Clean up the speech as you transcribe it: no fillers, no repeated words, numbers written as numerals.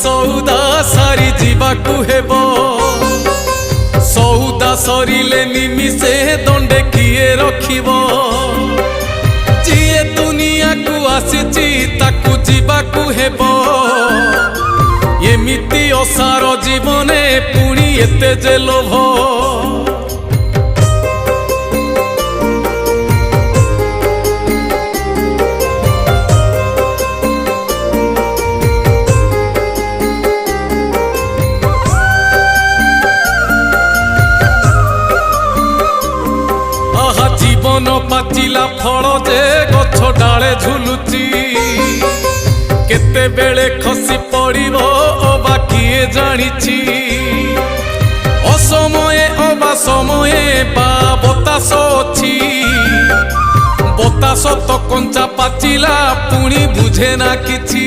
सौदा सारी जीवाकू हेबो सौदा सरिले निमिषे दंडे किए रखिबो जिए दुनिया को आसीची ताकू जीवाकू हेबो एमिति असार जीवने पुणी एते जे लोभ जीवन पाचिला फल जे गछ डाले झुलुची केते बेले खसी पड़िबो अबा किए जानिची असमये अबा समये बा बतास अछि बतास तो कंचा पाचिला पुणी बुझे ना किछि।